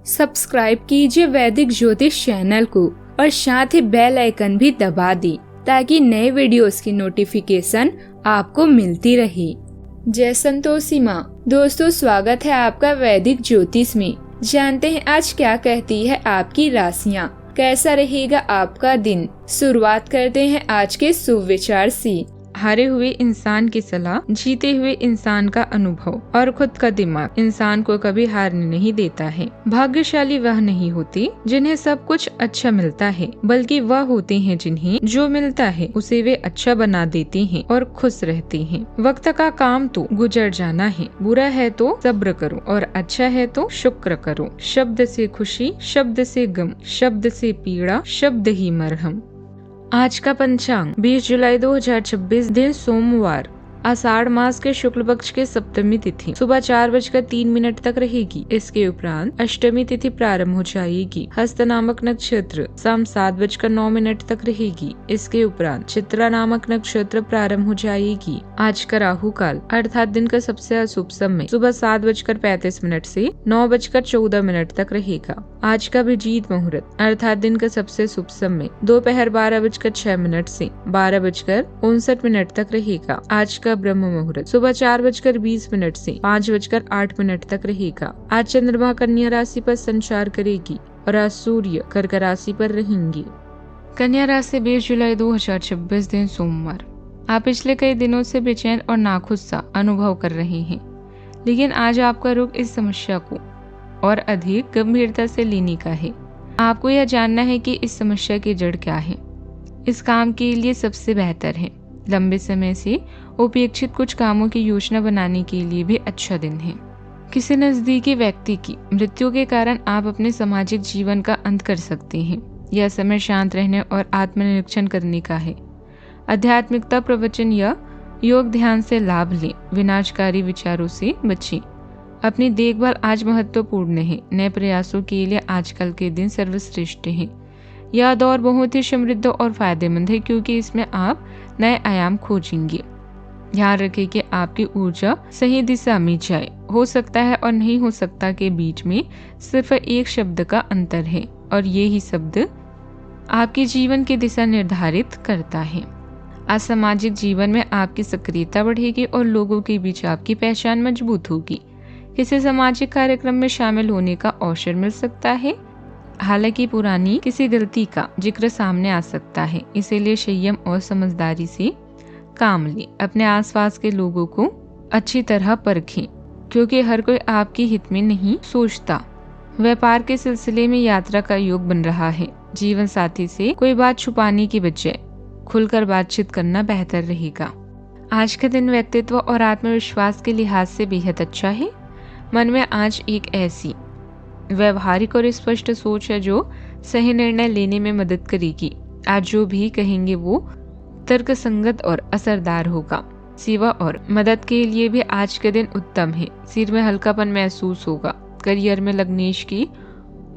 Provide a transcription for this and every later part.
Subscribe कीजिए वैदिक ज्योतिष चैनल को और साथ ही बेल आइकन भी दबा दी ताकि नए वीडियोस की नोटिफिकेशन आपको मिलती रहे। जय संतोषी माँ। दोस्तों, स्वागत है आपका वैदिक ज्योतिष में। जानते हैं आज क्या कहती है आपकी राशियाँ, कैसा रहेगा आपका दिन। शुरुआत करते हैं आज के शुभ विचार से। हारे हुए इंसान की सलाह, जीते हुए इंसान का अनुभव और खुद का दिमाग इंसान को कभी हारने नहीं देता है। भाग्यशाली वह नहीं होते जिन्हें सब कुछ अच्छा मिलता है, बल्कि वह होते हैं जिन्हें जो मिलता है उसे वे अच्छा बना देते हैं और खुश रहते हैं। वक्त का काम तो गुजर जाना है, बुरा है तो सब्र करो और अच्छा है तो शुक्र करो। शब्द से खुशी, शब्द से गम, शब्द से पीड़ा, शब्द ही मरहम। आज का पंचांग 20 जुलाई 2026, दिन सोमवार, आषाढ़ मास के शुक्ल पक्ष के सप्तमी तिथि सुबह 4:03 तक रहेगी। इसके उपरांत अष्टमी तिथि प्रारंभ हो जाएगी। हस्त नामक नक्षत्र शाम 7:09 तक रहेगी। इसके उपरांत चित्रा नामक नक्षत्र प्रारंभ हो जाएगी। आज का राहु काल अर्थात दिन का सबसे अशुभ समय सुबह 7:35 से 9:14 तक रहेगा। आज का अभिजीत मुहूर्त अर्थात दिन का सबसे शुभ समय दोपहर 12:06 से 12:59 तक रहेगा। आज का ब्रह्म मुहूर्त सुबह 4:20 से 5:08 तक रहेगा। आज चंद्रमा कन्या राशि पर संचार करेगी और आज सूर्य कर्क राशि पर रहेंगे। कन्या राशि 20 जुलाई 2026, दिन सोमवार। आप पिछले कई दिनों से बेचैन और नाखुश सा अनुभव कर रहे हैं, लेकिन आज आपका रुख इस समस्या को और अधिक गंभीरता से लेने का है। आपको यह जानना है कि इस समस्या की जड़ क्या है। इस काम के लिए सबसे बेहतर है लंबे समय से उपेक्षित कुछ कामों की योजना बनाने के लिए भी अच्छा दिन है। किसी नजदीकी व्यक्ति की मृत्यु के कारण आप अपने सामाजिक जीवन का अंत कर सकते हैं। यह समय शांत रहने और आत्मनिरीक्षण करने का है। आध्यात्मिकता, प्रवचन या योग ध्यान से लाभ लें। विनाशकारी विचारों से बचें। अपनी देखभाल आज महत्वपूर्ण है। नए प्रयासों के लिए आजकल के दिन सर्वश्रेष्ठ है। यह दौर बहुत ही समृद्ध और फायदेमंद है क्योंकि इसमें आप नए आयाम खोजेंगे। ध्यान रखें कि आपकी ऊर्जा सही दिशा में जाए। हो सकता है और नहीं हो सकता के बीच में सिर्फ एक शब्द का अंतर है और ये ही शब्द आपके जीवन की दिशा निर्धारित करता है। आज सामाजिक जीवन में आपकी सक्रियता बढ़ेगी और लोगों के बीच आपकी पहचान मजबूत होगी। किसी सामाजिक कार्यक्रम में शामिल होने का अवसर मिल सकता है। हालांकि पुरानी किसी गलती का जिक्र सामने आ सकता है, इसीलिए संयम और समझदारी से काम लें। अपने आसपास के लोगों को अच्छी तरह परखें क्योंकि हर कोई आपके हित में नहीं सोचता। व्यापार के सिलसिले में यात्रा का योग बन रहा है। जीवन साथी से कोई बात छुपाने की बजाय खुलकर बातचीत करना बेहतर रहेगा। आज का दिन व्यक्तित्व और आत्मविश्वास के लिहाज से बेहद अच्छा है। मन में आज एक ऐसी व्यवहारिक और स्पष्ट सोच है जो सही निर्णय लेने में मदद करेगी। आज जो भी कहेंगे वो तर्कसंगत और असरदार होगा। सेवा और मदद के लिए भी आज के दिन उत्तम है। सिर में हल्कापन महसूस होगा। करियर में लगनेश की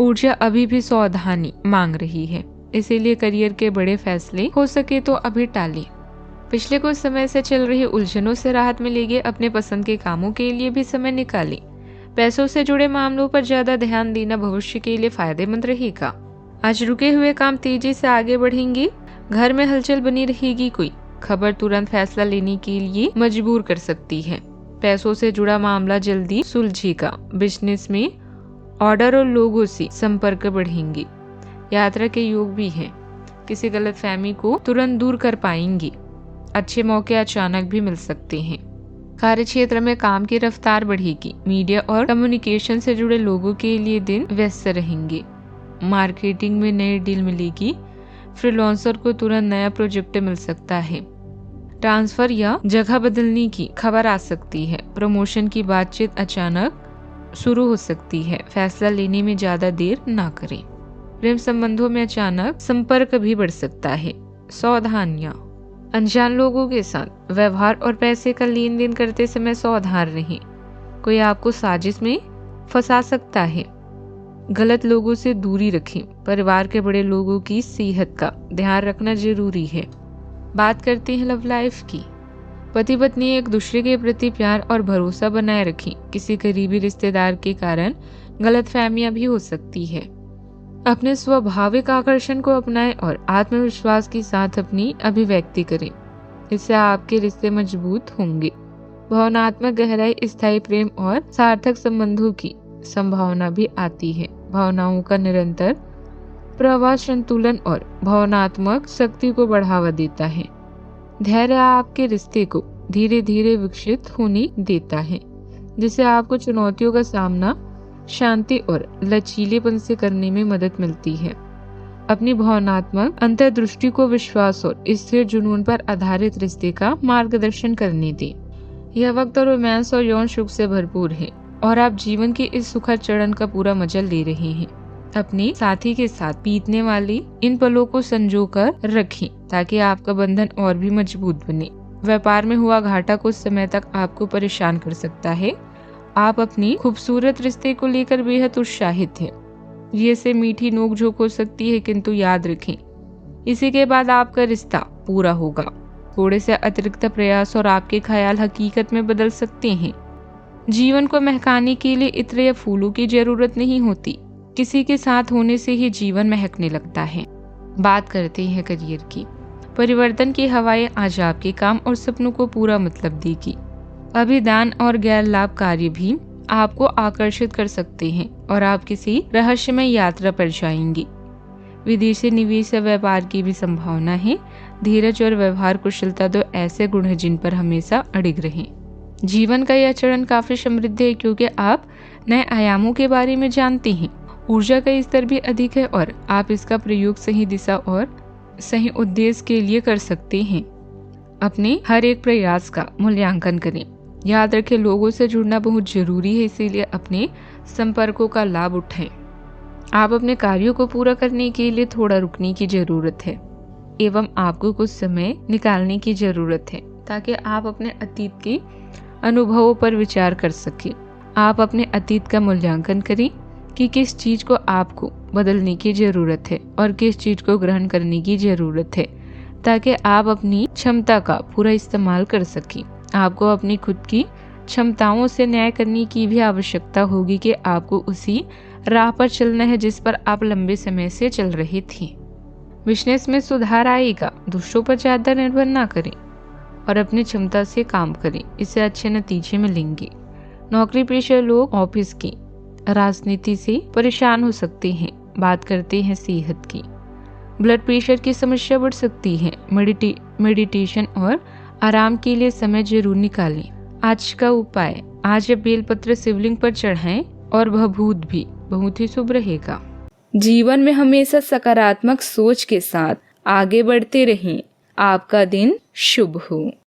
ऊर्जा अभी भी सावधानी मांग रही है, इसीलिए करियर के बड़े फैसले हो सके तो अभी टालें। पिछले कुछ समय से चल रही उलझनों से राहत मिलेगी। अपने पसंद के कामों के लिए भी समय निकालें। पैसों से जुड़े मामलों पर ज्यादा ध्यान देना भविष्य के लिए फायदेमंद रहेगा। आज रुके हुए काम तेजी से आगे बढ़ेंगे। घर में हलचल बनी रहेगी। कोई खबर तुरंत फैसला लेने के लिए मजबूर कर सकती है। पैसों से जुड़ा मामला जल्दी सुलझेगा। बिजनेस में ऑर्डर और लोगों से संपर्क बढ़ेंगे। यात्रा के योग भी हैं। किसी गलतफहमी को तुरंत दूर कर पाएंगे। अच्छे मौके अचानक भी मिल सकते हैं। कार्य क्षेत्र में काम की रफ्तार बढ़ेगी। मीडिया और कम्युनिकेशन से जुड़े लोगों के लिए दिन व्यस्त रहेंगे। मार्केटिंग में नई डील मिलेगी। फ्रीलांसर को तुरंत नया प्रोजेक्ट मिल सकता है। ट्रांसफर या जगह बदलने की खबर आ सकती है। प्रमोशन की बातचीत अचानक शुरू हो सकती है। फैसला लेने में ज्यादा देर ना करें। प्रेम संबंधों में अचानक संपर्क भी बढ़ सकता है। सावधानियां। अनजान लोगों के साथ व्यवहार और पैसे का लेन देन करते समय सावधान रहें। कोई आपको साजिश में फंसा सकता है। गलत लोगों से दूरी रखें। परिवार के बड़े लोगों की सेहत का ध्यान रखना जरूरी है। बात करते हैं लव लाइफ की। पति पत्नी एक दूसरे के प्रति प्यार और भरोसा बनाए रखें। किसी करीबी रिश्तेदार के कारण गलतफहमियां भी हो सकती है। अपने स्वाभाविक आकर्षण को अपनाएं और आत्मविश्वास के साथ अपनी अभिव्यक्ति करें। इससे आपके रिश्ते मजबूत होंगे। भावनात्मक गहराई, स्थायी प्रेम और सार्थक संबंधों की संभावना भी आती है। भावनाओं का निरंतर प्रवाह संतुलन और भावनात्मक शक्ति को बढ़ावा देता है। धैर्य आपके रिश्ते को धीरे धीरे विकसित होने देता है, जिससे आपको चुनौतियों का सामना शांति और लचीलेपन से करने में मदद मिलती है। अपनी भावनात्मक अंतर्दृष्टि को विश्वास और स्थिर जुनून पर आधारित रिश्ते का मार्गदर्शन करने दें। यह वक्त रोमांस और यौन सुख से भरपूर है और आप जीवन के इस सुखद चरण का पूरा मजा ले रहे हैं। अपने साथी के साथ बीतने वाली इन पलों को संजोकर रखें ताकि आपका बंधन और भी मजबूत बने। व्यापार में हुआ घाटा कुछ समय तक आपको परेशान कर सकता है। आप अपनी खूबसूरत रिश्ते को लेकर बेहद उत्साहित हैं। ये से मीठी नोकझोंक हो सकती है, किंतु याद रखें इसी के बाद आपका रिश्ता पूरा होगा। थोड़े से अतिरिक्त प्रयास और आपके ख्याल हकीकत में बदल सकते हैं। जीवन को महकाने के लिए इत्र या फूलों की जरूरत नहीं होती, किसी के साथ होने से ही जीवन महकने लगता है। बात करते हैं करियर की। परिवर्तन की हवाएं आज आपके काम और सपनों को पूरा मतलब देगी। अभिदान और गैर लाभ कार्य भी आपको आकर्षित कर सकते हैं और आप किसी रहस्यमय यात्रा पर जाएंगे। विदेशी निवेश या व्यापार की भी संभावना है। धीरज और व्यवहार कुशलता दो ऐसे गुण हैं जिन पर हमेशा अडिग रहें। जीवन का यह चरण काफी समृद्ध है क्योंकि आप नए आयामों के बारे में जानते हैं। ऊर्जा का स्तर भी अधिक है और आप इसका प्रयोग सही दिशा और सही उद्देश्य के लिए कर सकते हैं। अपने हर एक प्रयास का मूल्यांकन करें। याद रखें, लोगों से जुड़ना बहुत जरूरी है, इसीलिए अपने संपर्कों का लाभ उठाएं। आप अपने कार्यों को पूरा करने के लिए थोड़ा रुकने की जरूरत है एवं आपको कुछ समय निकालने की जरूरत है ताकि आप अपने अतीत के अनुभवों पर विचार कर सकें। आप अपने अतीत का मूल्यांकन करें कि किस चीज को आपको बदलने की जरूरत है और किस चीज को ग्रहण करने की जरूरत है ताकि आप अपनी क्षमता का पूरा इस्तेमाल कर सकें। आपको अपनी खुद की क्षमताओं से न्याय करने की भी आवश्यकता होगी कि आपको उसी राह पर चलना है जिस पर आप लंबे समय से चल रहे थे। बिजनेस में सुधार आएगा। दूसरों पर ज्यादा निर्भर ना करें और अपनी क्षमता से काम करें, इससे अच्छे नतीजे मिलेंगे। नौकरी पेशा लोग ऑफिस की राजनीति से परेशान हो सकते हैं। बात करते हैं सेहत की। ब्लड प्रेशर की समस्या बढ़ सकती है। मेडिटेशन और आराम के लिए समय जरूर निकालें। आज का उपाय, आज बेलपत्र शिवलिंग पर चढ़ाएं और भभूत भी बहुत ही शुभ रहेगा। जीवन में हमेशा सकारात्मक सोच के साथ आगे बढ़ते रहें। आपका दिन शुभ हो।